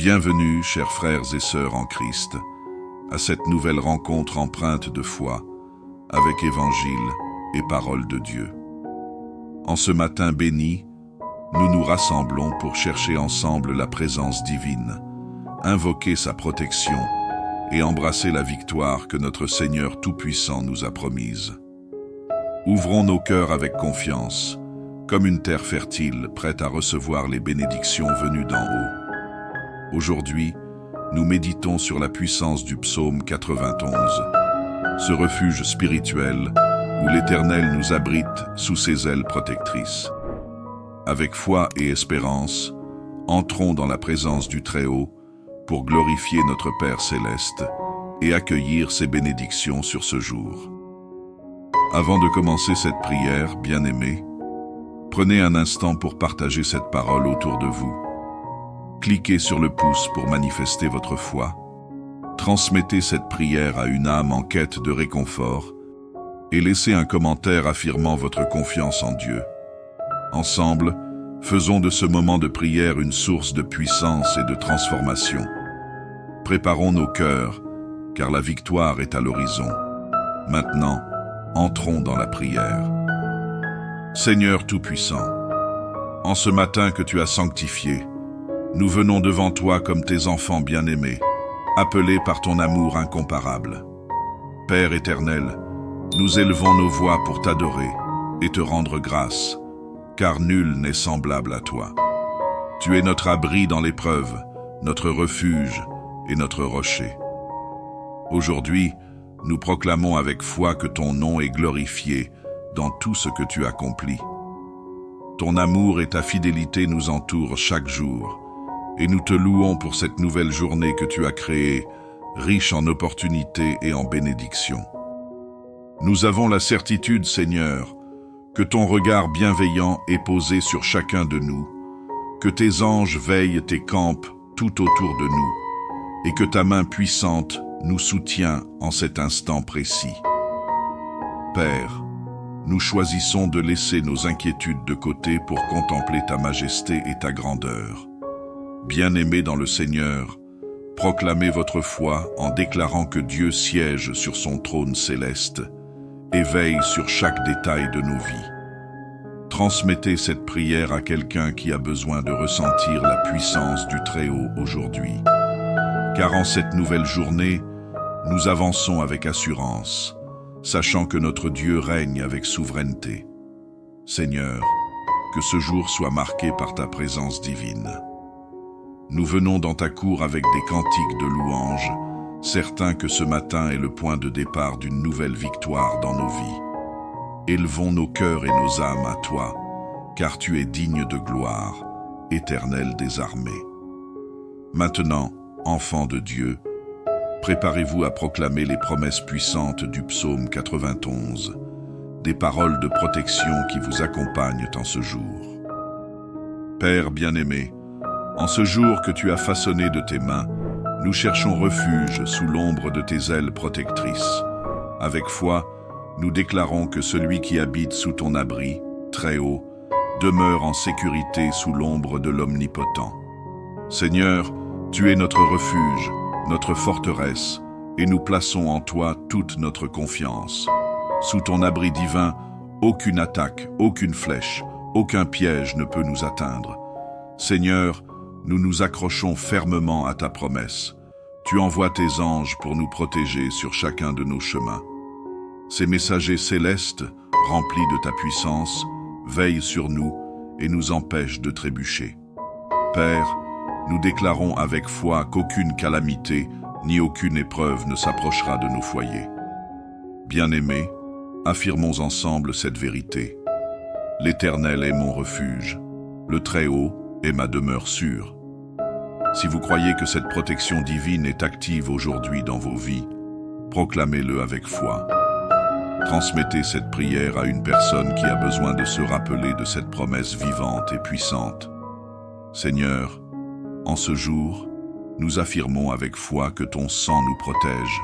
Bienvenue, chers frères et sœurs en Christ, à cette nouvelle rencontre empreinte de foi, avec Évangile et parole de Dieu. En ce matin béni, nous nous rassemblons pour chercher ensemble la présence divine, invoquer sa protection et embrasser la victoire que notre Seigneur Tout-Puissant nous a promise. Ouvrons nos cœurs avec confiance, comme une terre fertile prête à recevoir les bénédictions venues d'en haut. Aujourd'hui, nous méditons sur la puissance du psaume 91, ce refuge spirituel où l'Éternel nous abrite sous ses ailes protectrices. Avec foi et espérance, entrons dans la présence du Très-Haut pour glorifier notre Père céleste et accueillir ses bénédictions sur ce jour. Avant de commencer cette prière, bien-aimés, prenez un instant pour partager cette parole autour de vous. Cliquez sur le pouce pour manifester votre foi. Transmettez cette prière à une âme en quête de réconfort et laissez un commentaire affirmant votre confiance en Dieu. Ensemble, faisons de ce moment de prière une source de puissance et de transformation. Préparons nos cœurs, car la victoire est à l'horizon. Maintenant, entrons dans la prière. Seigneur Tout-Puissant, en ce matin que tu as sanctifié, nous venons devant toi comme tes enfants bien-aimés, appelés par ton amour incomparable. Père éternel, nous élevons nos voix pour t'adorer et te rendre grâce, car nul n'est semblable à toi. Tu es notre abri dans l'épreuve, notre refuge et notre rocher. Aujourd'hui, nous proclamons avec foi que ton nom est glorifié dans tout ce que tu accomplis. Ton amour et ta fidélité nous entourent chaque jour, et nous te louons pour cette nouvelle journée que tu as créée, riche en opportunités et en bénédictions. Nous avons la certitude, Seigneur, que ton regard bienveillant est posé sur chacun de nous, que tes anges veillent et campent tout autour de nous, et que ta main puissante nous soutient en cet instant précis. Père, nous choisissons de laisser nos inquiétudes de côté pour contempler ta majesté et ta grandeur. Bien-aimés dans le Seigneur, proclamez votre foi en déclarant que Dieu siège sur son trône céleste et veille sur chaque détail de nos vies. Transmettez cette prière à quelqu'un qui a besoin de ressentir la puissance du Très-Haut aujourd'hui. Car en cette nouvelle journée, nous avançons avec assurance, sachant que notre Dieu règne avec souveraineté. Seigneur, que ce jour soit marqué par ta présence divine. Nous venons dans ta cour avec des cantiques de louanges, certains que ce matin est le point de départ d'une nouvelle victoire dans nos vies. Élevons nos cœurs et nos âmes à toi, car tu es digne de gloire, Éternel des armées. Maintenant, enfants de Dieu, préparez-vous à proclamer les promesses puissantes du psaume 91, des paroles de protection qui vous accompagnent en ce jour. Père bien-aimé, en ce jour que tu as façonné de tes mains, nous cherchons refuge sous l'ombre de tes ailes protectrices. Avec foi, nous déclarons que celui qui habite sous ton abri, très haut, demeure en sécurité sous l'ombre de l'Omnipotent. Seigneur, tu es notre refuge, notre forteresse, et nous plaçons en toi toute notre confiance. Sous ton abri divin, aucune attaque, aucune flèche, aucun piège ne peut nous atteindre. Seigneur, nous nous accrochons fermement à ta promesse. Tu envoies tes anges pour nous protéger sur chacun de nos chemins. Ces messagers célestes, remplis de ta puissance, veillent sur nous et nous empêchent de trébucher. Père, nous déclarons avec foi qu'aucune calamité ni aucune épreuve ne s'approchera de nos foyers. Bien-aimés, affirmons ensemble cette vérité. L'Éternel est mon refuge, le Très-Haut est ma demeure sûre. Si vous croyez que cette protection divine est active aujourd'hui dans vos vies, proclamez-le avec foi. Transmettez cette prière à une personne qui a besoin de se rappeler de cette promesse vivante et puissante. Seigneur, en ce jour, nous affirmons avec foi que ton sang nous protège,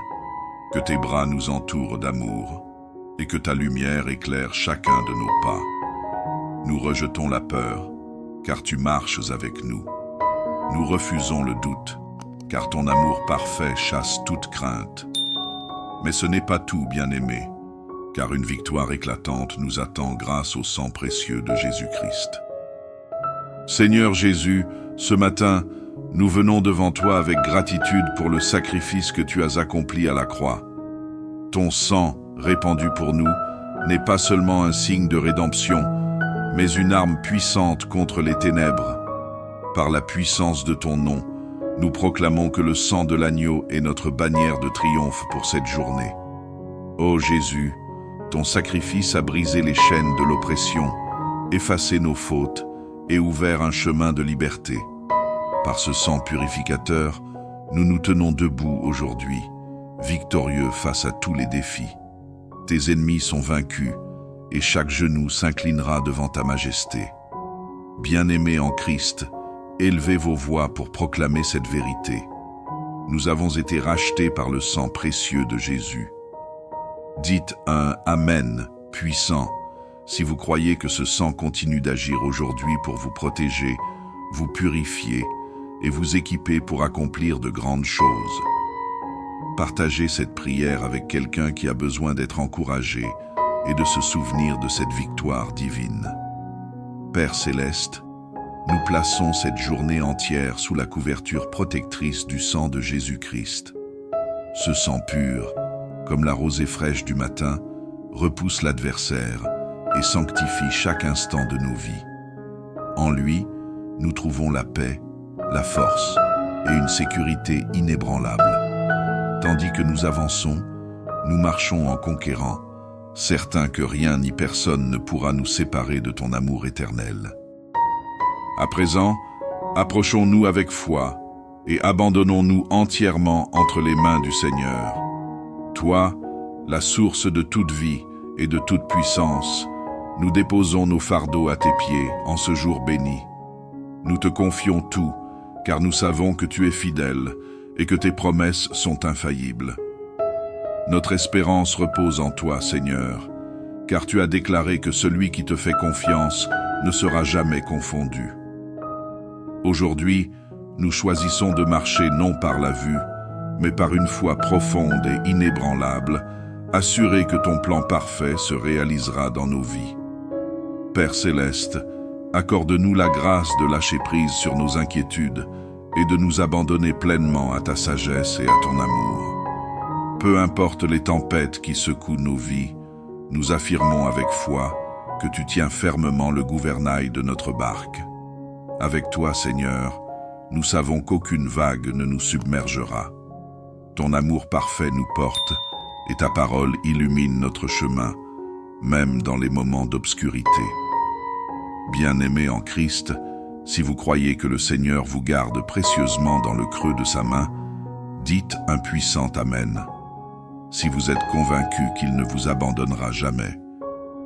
que tes bras nous entourent d'amour et que ta lumière éclaire chacun de nos pas. Nous rejetons la peur, car tu marches avec nous. Nous refusons le doute, car ton amour parfait chasse toute crainte. Mais ce n'est pas tout, bien-aimé, car une victoire éclatante nous attend grâce au sang précieux de Jésus-Christ. Seigneur Jésus, ce matin, nous venons devant toi avec gratitude pour le sacrifice que tu as accompli à la croix. Ton sang, répandu pour nous, n'est pas seulement un signe de rédemption, mais une arme puissante contre les ténèbres. Par la puissance de ton nom, nous proclamons que le sang de l'agneau est notre bannière de triomphe pour cette journée. Ô Jésus, ton sacrifice a brisé les chaînes de l'oppression, effacé nos fautes et ouvert un chemin de liberté. Par ce sang purificateur, nous nous tenons debout aujourd'hui, victorieux face à tous les défis. Tes ennemis sont vaincus et chaque genou s'inclinera devant ta majesté. Bien-aimés en Christ, élevez vos voix pour proclamer cette vérité. Nous avons été rachetés par le sang précieux de Jésus. Dites un Amen puissant si vous croyez que ce sang continue d'agir aujourd'hui pour vous protéger, vous purifier et vous équiper pour accomplir de grandes choses. Partagez cette prière avec quelqu'un qui a besoin d'être encouragé et de se souvenir de cette victoire divine. Père céleste, nous plaçons cette journée entière sous la couverture protectrice du sang de Jésus-Christ. Ce sang pur, comme la rosée fraîche du matin, repousse l'adversaire et sanctifie chaque instant de nos vies. En lui, nous trouvons la paix, la force et une sécurité inébranlable. Tandis que nous avançons, nous marchons en conquérant, certains que rien ni personne ne pourra nous séparer de ton amour éternel. À présent, approchons-nous avec foi et abandonnons-nous entièrement entre les mains du Seigneur. Toi, la source de toute vie et de toute puissance, nous déposons nos fardeaux à tes pieds en ce jour béni. Nous te confions tout, car nous savons que tu es fidèle et que tes promesses sont infaillibles. Notre espérance repose en toi, Seigneur, car tu as déclaré que celui qui te fait confiance ne sera jamais confondu. Aujourd'hui, nous choisissons de marcher non par la vue, mais par une foi profonde et inébranlable, assurés que ton plan parfait se réalisera dans nos vies. Père céleste, accorde-nous la grâce de lâcher prise sur nos inquiétudes et de nous abandonner pleinement à ta sagesse et à ton amour. Peu importe les tempêtes qui secouent nos vies, nous affirmons avec foi que tu tiens fermement le gouvernail de notre barque. Avec toi, Seigneur, nous savons qu'aucune vague ne nous submergera. Ton amour parfait nous porte et ta parole illumine notre chemin, même dans les moments d'obscurité. Bien-aimés en Christ, si vous croyez que le Seigneur vous garde précieusement dans le creux de sa main, dites un puissant Amen. Si vous êtes convaincus qu'il ne vous abandonnera jamais,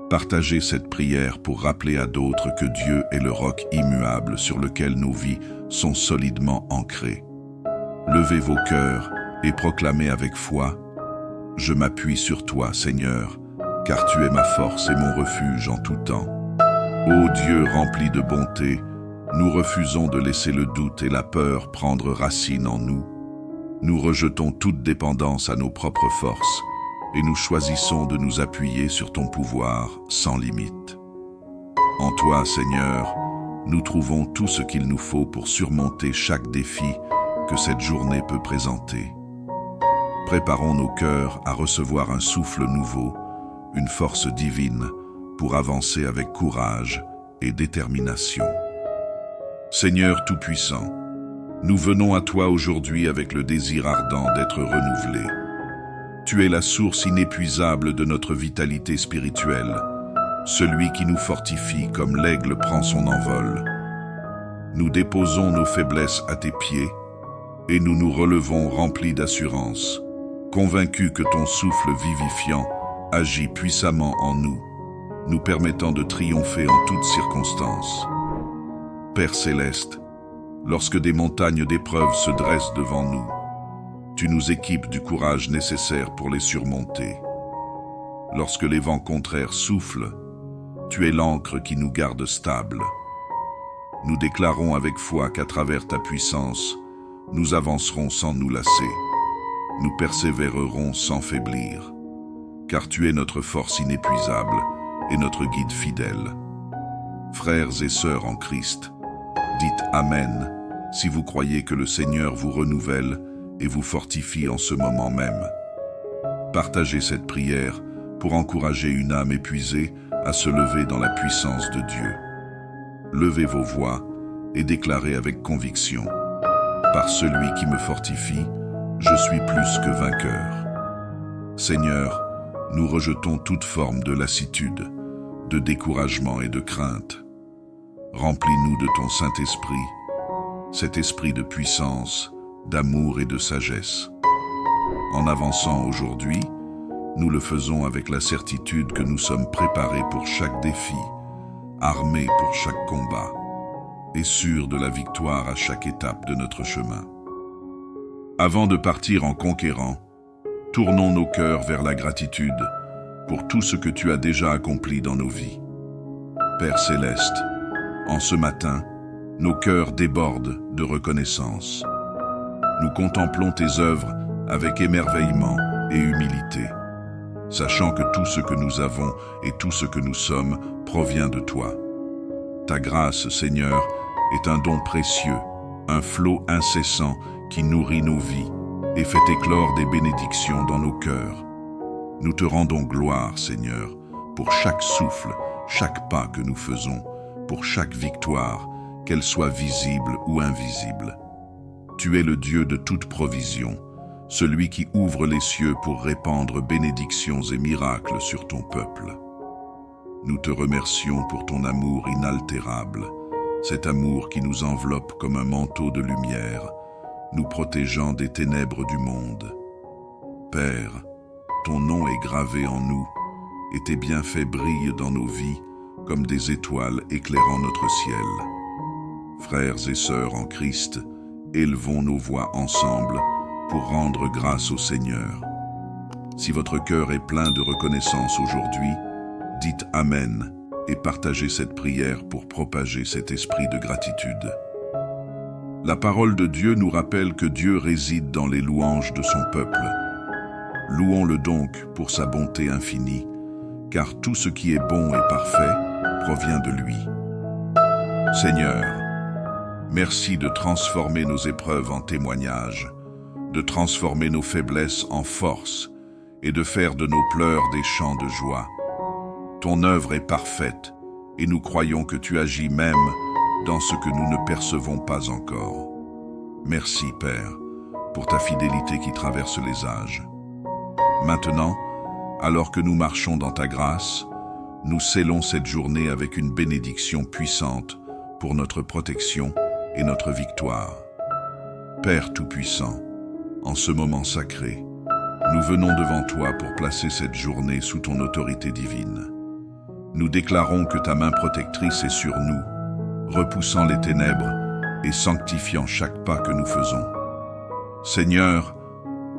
partagez cette prière pour rappeler à d'autres que Dieu est le roc immuable sur lequel nos vies sont solidement ancrées. Levez vos cœurs et proclamez avec foi « Je m'appuie sur toi, Seigneur, car tu es ma force et mon refuge en tout temps. » Ô Dieu rempli de bonté, nous refusons de laisser le doute et la peur prendre racine en nous. Nous rejetons toute dépendance à nos propres forces et nous choisissons de nous appuyer sur ton pouvoir sans limite. En toi, Seigneur, nous trouvons tout ce qu'il nous faut pour surmonter chaque défi que cette journée peut présenter. Préparons nos cœurs à recevoir un souffle nouveau, une force divine, pour avancer avec courage et détermination. Seigneur Tout-Puissant, nous venons à toi aujourd'hui avec le désir ardent d'être renouvelés. Tu es la source inépuisable de notre vitalité spirituelle, celui qui nous fortifie comme l'aigle prend son envol. Nous déposons nos faiblesses à tes pieds et nous nous relevons remplis d'assurance, convaincus que ton souffle vivifiant agit puissamment en nous, nous permettant de triompher en toutes circonstances. Père céleste, lorsque des montagnes d'épreuves se dressent devant nous, tu nous équipes du courage nécessaire pour les surmonter. Lorsque les vents contraires soufflent, tu es l'ancre qui nous garde stables. nous déclarons avec foi qu'à travers ta puissance, nous avancerons sans nous lasser. Nous persévérerons sans faiblir, car tu es notre force inépuisable et notre guide fidèle. Frères et sœurs en Christ, dites Amen si vous croyez que le Seigneur vous renouvelle et vous fortifie en ce moment même. Partagez cette prière pour encourager une âme épuisée à se lever dans la puissance de Dieu. Levez vos voix et déclarez avec conviction: par celui qui me fortifie, je suis plus que vainqueur. Seigneur, nous rejetons toute forme de lassitude, de découragement et de crainte. Remplis-nous de ton Saint-Esprit, cet esprit de puissance, d'amour et de sagesse. En avançant aujourd'hui, nous le faisons avec la certitude que nous sommes préparés pour chaque défi, armés pour chaque combat, et sûrs de la victoire à chaque étape de notre chemin. Avant de partir en conquérant, tournons nos cœurs vers la gratitude pour tout ce que tu as déjà accompli dans nos vies. Père céleste, en ce matin, nos cœurs débordent de reconnaissance. Nous contemplons tes œuvres avec émerveillement et humilité, sachant que tout ce que nous avons et tout ce que nous sommes provient de toi. Ta grâce, Seigneur, est un don précieux, un flot incessant qui nourrit nos vies et fait éclore des bénédictions dans nos cœurs. Nous te rendons gloire, Seigneur, pour chaque souffle, chaque pas que nous faisons, pour chaque victoire, qu'elle soit visible ou invisible. Tu es le Dieu de toute provision, celui qui ouvre les cieux pour répandre bénédictions et miracles sur ton peuple. Nous te remercions pour ton amour inaltérable, cet amour qui nous enveloppe comme un manteau de lumière, nous protégeant des ténèbres du monde. Père, ton nom est gravé en nous, et tes bienfaits brillent dans nos vies comme des étoiles éclairant notre ciel. Frères et sœurs en Christ, élevons nos voix ensemble pour rendre grâce au Seigneur. Si votre cœur est plein de reconnaissance aujourd'hui, dites Amen et partagez cette prière pour propager cet esprit de gratitude. La parole de Dieu nous rappelle que Dieu réside dans les louanges de son peuple. Louons-le donc pour sa bonté infinie, car tout ce qui est bon et parfait provient de lui. Seigneur, merci de transformer nos épreuves en témoignages, de transformer nos faiblesses en force et de faire de nos pleurs des chants de joie. Ton œuvre est parfaite et nous croyons que tu agis même dans ce que nous ne percevons pas encore. Merci, Père, pour ta fidélité qui traverse les âges. Maintenant, alors que nous marchons dans ta grâce, nous scellons cette journée avec une bénédiction puissante pour notre protection et notre victoire. Père Tout-Puissant, en ce moment sacré, nous venons devant toi pour placer cette journée sous ton autorité divine. Nous déclarons que ta main protectrice est sur nous, repoussant les ténèbres et sanctifiant chaque pas que nous faisons. Seigneur,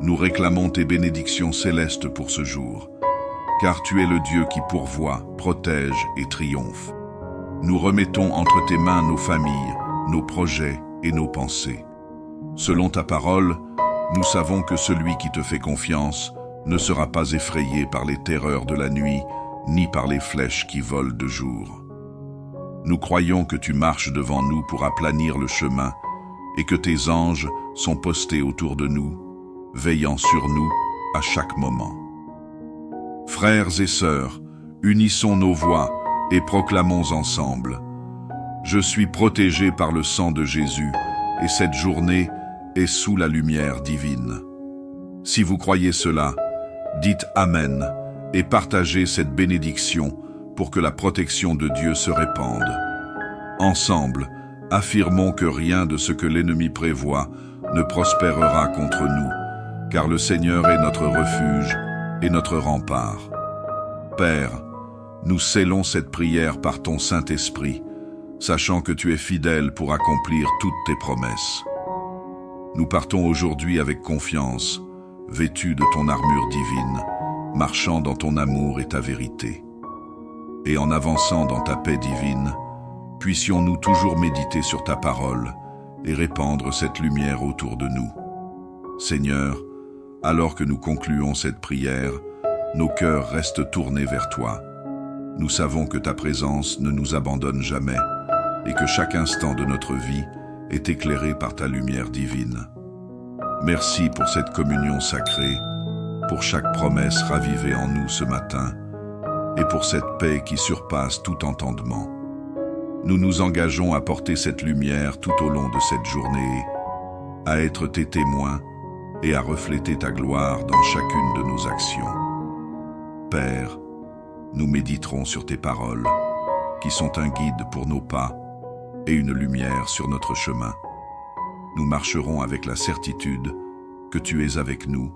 nous réclamons tes bénédictions célestes pour ce jour, car tu es le Dieu qui pourvoit, protège et triomphe. Nous remettons entre tes mains nos familles, nos projets et nos pensées. Selon ta parole, nous savons que celui qui te fait confiance ne sera pas effrayé par les terreurs de la nuit, ni par les flèches qui volent de jour. Nous croyons que tu marches devant nous pour aplanir le chemin et que tes anges sont postés autour de nous, veillant sur nous à chaque moment. Frères et sœurs, unissons nos voix et proclamons ensemble: je suis protégé par le sang de Jésus et cette journée est sous la lumière divine. Si vous croyez cela, dites Amen et partagez cette bénédiction pour que la protection de Dieu se répande. Ensemble, affirmons que rien de ce que l'ennemi prévoit ne prospérera contre nous, car le Seigneur est notre refuge et notre rempart. Père, nous scellons cette prière par ton Saint-Esprit, sachant que tu es fidèle pour accomplir toutes tes promesses. Nous partons aujourd'hui avec confiance, vêtus de ton armure divine, marchant dans ton amour et ta vérité. Et en avançant dans ta paix divine, Puissions-nous toujours méditer sur ta parole et répandre cette lumière autour de nous. Seigneur, alors que nous concluons cette prière, nos cœurs restent tournés vers toi. Nous savons que ta présence ne nous abandonne jamais et que chaque instant de notre vie est éclairé par ta lumière divine. Merci pour cette communion sacrée, pour chaque promesse ravivée en nous ce matin et pour cette paix qui surpasse tout entendement. Nous nous engageons à porter cette lumière tout au long de cette journée, à être tes témoins et à refléter ta gloire dans chacune de nos actions. Père, nous méditerons sur tes paroles, qui sont un guide pour nos pas et une lumière sur notre chemin. Nous marcherons avec la certitude que tu es avec nous,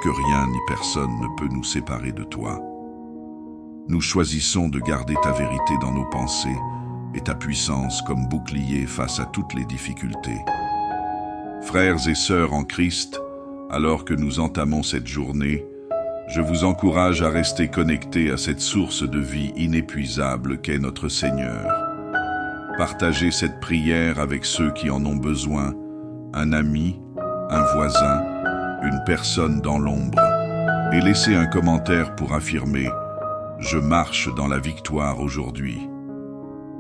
que rien ni personne ne peut nous séparer de toi. Nous choisissons de garder ta vérité dans nos pensées et ta puissance comme bouclier face à toutes les difficultés. Frères et sœurs en Christ, alors que nous entamons cette journée, je vous encourage à rester connectés à cette source de vie inépuisable qu'est notre Seigneur. Partagez cette prière avec ceux qui en ont besoin, un ami, un voisin, une personne dans l'ombre, et laissez un commentaire pour affirmer « Je marche dans la victoire aujourd'hui ».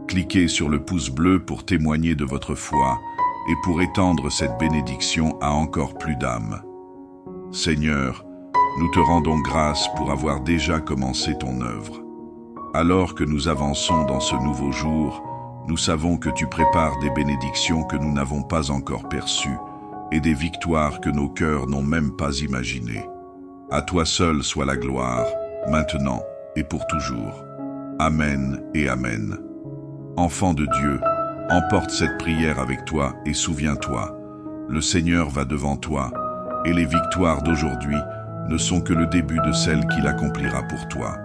Cliquez sur le pouce bleu pour témoigner de votre foi et pour étendre cette bénédiction à encore plus d'âmes. Seigneur, nous te rendons grâce pour avoir déjà commencé ton œuvre. Alors que nous avançons dans ce nouveau jour, nous savons que tu prépares des bénédictions que nous n'avons pas encore perçues et des victoires que nos cœurs n'ont même pas imaginées. À toi seul soit la gloire, maintenant et pour toujours. Amen et Amen. Enfant de Dieu, emporte cette prière avec toi et souviens-toi, le Seigneur va devant toi et les victoires d'aujourd'hui ne sont que le début de celles qu'il accomplira pour toi.